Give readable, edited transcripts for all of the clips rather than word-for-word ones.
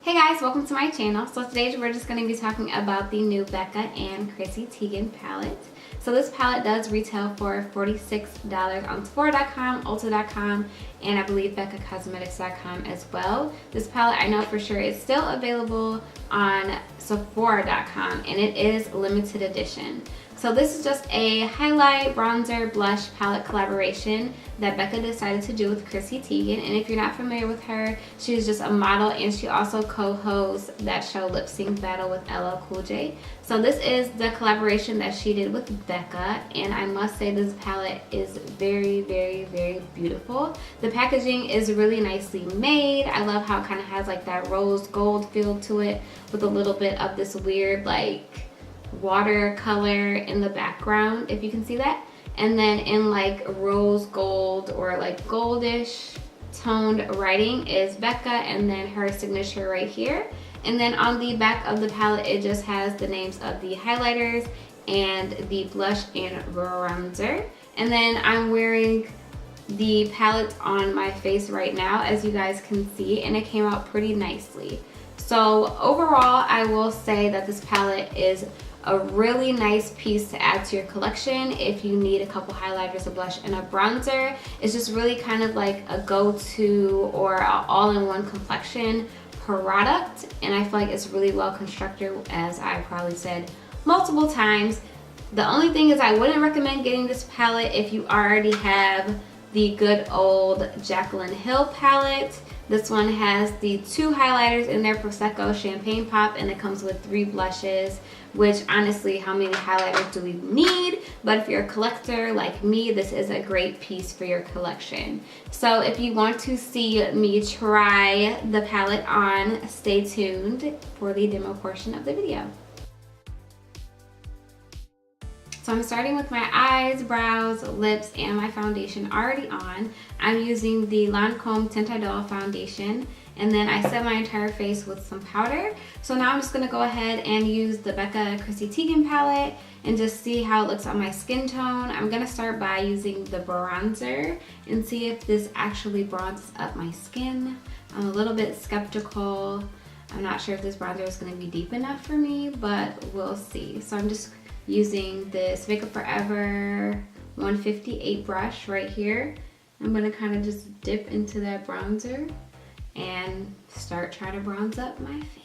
Hey guys, welcome to my channel. So today we're just going to be talking about the new Becca and Chrissy Teigen palette. So this palette does retail for $46 on Sephora.com, Ulta.com, and I believe BeccaCosmetics.com as well. This palette I know for sure is still available on Sephora.com and it is limited edition. So this is just a highlight, bronzer, blush palette collaboration that Becca decided to do with Chrissy Teigen. And if you're not familiar with her, she's just a model and she also co-hosts that show Lip Sync Battle with LL Cool J. So this is the collaboration that she did with Becca, and I must say this palette is very, very, very beautiful. The packaging is really nicely made. I love how it kind of has like that rose gold feel to it with a little bit of this weird like watercolor in the background, if you can see that, and then in like rose gold or like goldish toned writing is Becca, and then her signature right here. And then on the back of the palette it just has the names of the highlighters and the blush and bronzer. And then I'm wearing the palette on my face right now, as you guys can see, and it came out pretty nicely. So overall I will say that this palette is a really nice piece to add to your collection if you need a couple highlighters, a blush, and a bronzer. It's just really kind of like a go-to or an all-in-one complexion product, and I feel like it's really well constructed, as I probably said multiple times. The only thing is I wouldn't recommend getting this palette if you already have the good old Jaclyn Hill palette. This one has the 2 highlighters in there, Prosecco, Champagne Pop, and it comes with 3 blushes, which honestly, how many highlighters do we need? But if you're a collector like me, this is a great piece for your collection. So if you want to see me try the palette on, stay tuned for the demo portion of the video. So I'm starting with my eyes, brows, lips, and my foundation already on. I'm using the Lancome Tint Idole foundation, and then I set my entire face with some powder. So now I'm just gonna go ahead and use the Becca Chrissy Teigen palette and just see how it looks on my skin tone. I'm gonna start by using the bronzer and see if this actually bronzes up my skin. I'm a little bit skeptical. I'm not sure if this bronzer is gonna be deep enough for me, but we'll see. So I'm just using this Makeup Forever 158 brush right here. I'm gonna kind of just dip into that bronzer and start trying to bronze up my face.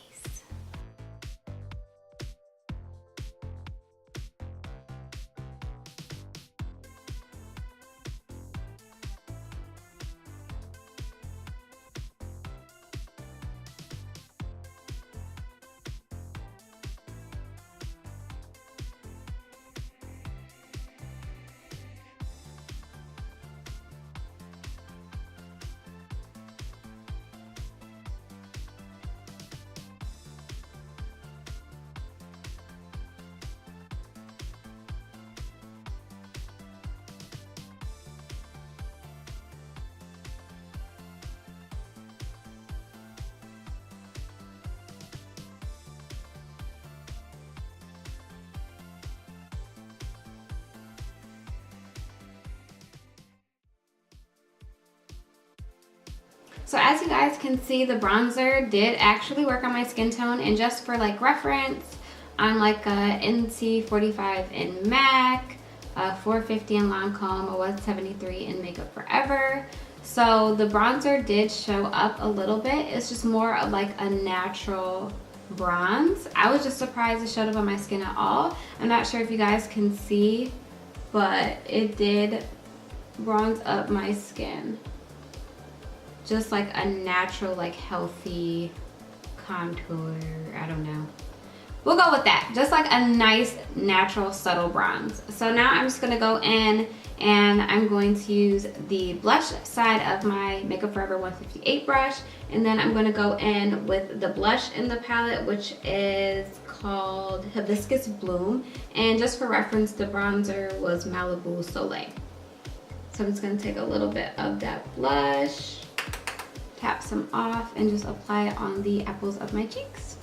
So as you guys can see, the bronzer did actually work on my skin tone, and just for like reference, I'm like a NC45 in MAC, 450 in Lancome, a 173 in Makeup Forever. So the bronzer did show up a little bit. It's just more of like a natural bronze. I was just surprised it showed up on my skin at all. I'm not sure if you guys can see, but it did bronze up my skin. Just like a natural, like healthy contour, I don't know. We'll go with that. Just like a nice, natural, subtle bronze. So now I'm just gonna go in and I'm going to use the blush side of my Makeup Forever 158 brush, and then I'm gonna go in with the blush in the palette, which is called Hibiscus Bloom. And just for reference, the bronzer was Malibu Soleil. So I'm just gonna take a little bit of that blush, tap some off, and just apply it on the apples of my cheeks.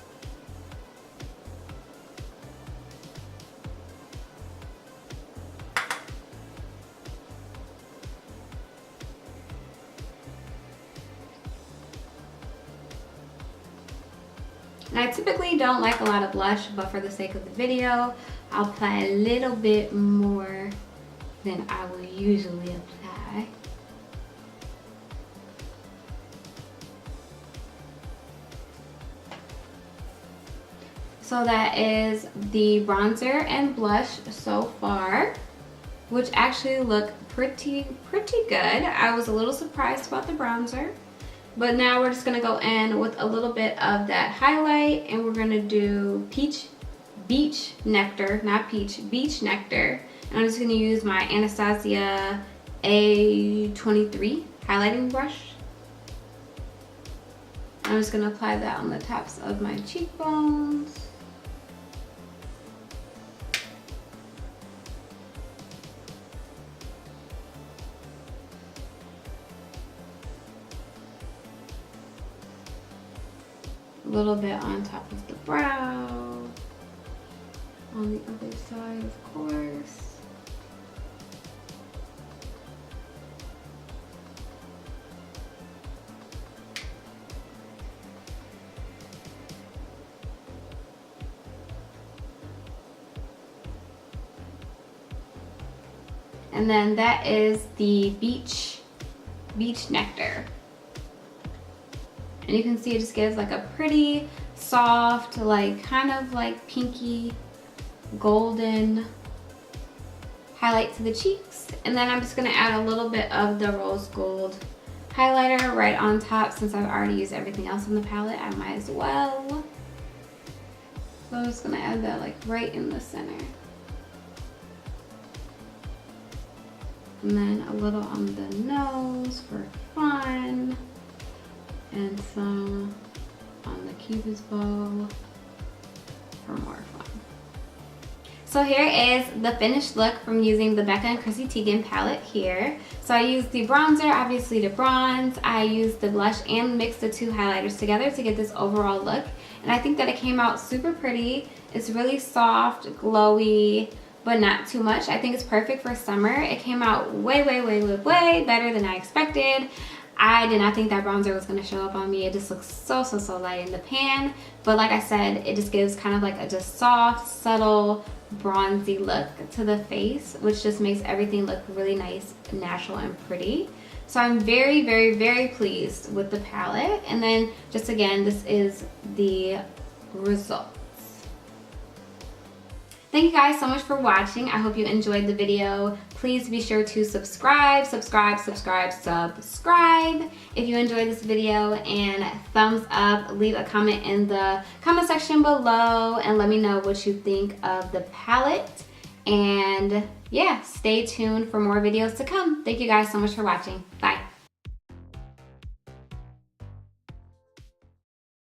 And I typically don't like a lot of blush, but for the sake of the video, I'll apply a little bit more than I will usually apply. So that is the bronzer and blush so far, which actually look pretty good. I was a little surprised about the bronzer. But now we're just gonna go in with a little bit of that highlight, and we're gonna do Beach Nectar, not peach, Beach Nectar. And I'm just gonna use my Anastasia A23 highlighting brush. I'm just gonna apply that on the tops of my cheekbones. A little bit on top of the brow, on the other side, of course. And then that is the Beach Nectar. And you can see it just gives like a pretty soft, like kind of like pinky golden highlight to the cheeks. And then I'm just gonna add a little bit of the rose gold highlighter right on top. Since I've already used everything else in the palette, I might as well. So I'm just gonna add that like right in the center. And then a little on the nose for fun. And some on the cupid's bow for more fun. So here is the finished look from using the Becca and Chrissy Teigen palette here. So I used the bronzer, obviously, to bronze. I used the blush and mixed the two highlighters together to get this overall look. And I think that it came out super pretty. It's really soft, glowy, but not too much. I think it's perfect for summer. It came out way better than I expected. I did not think that bronzer was going to show up on me. It just looks so light in the pan. But like I said, it just gives kind of like a just soft, subtle, bronzy look to the face, which just makes everything look really nice, natural, and pretty. So I'm very pleased with the palette. And then just again, this is the result. Thank you guys so much for watching. I hope you enjoyed the video. Please be sure to subscribe if you enjoyed this video, and thumbs up. Leave a comment in the comment section below and let me know what you think of the palette. And yeah, stay tuned for more videos to come. Thank you guys so much for watching. Bye.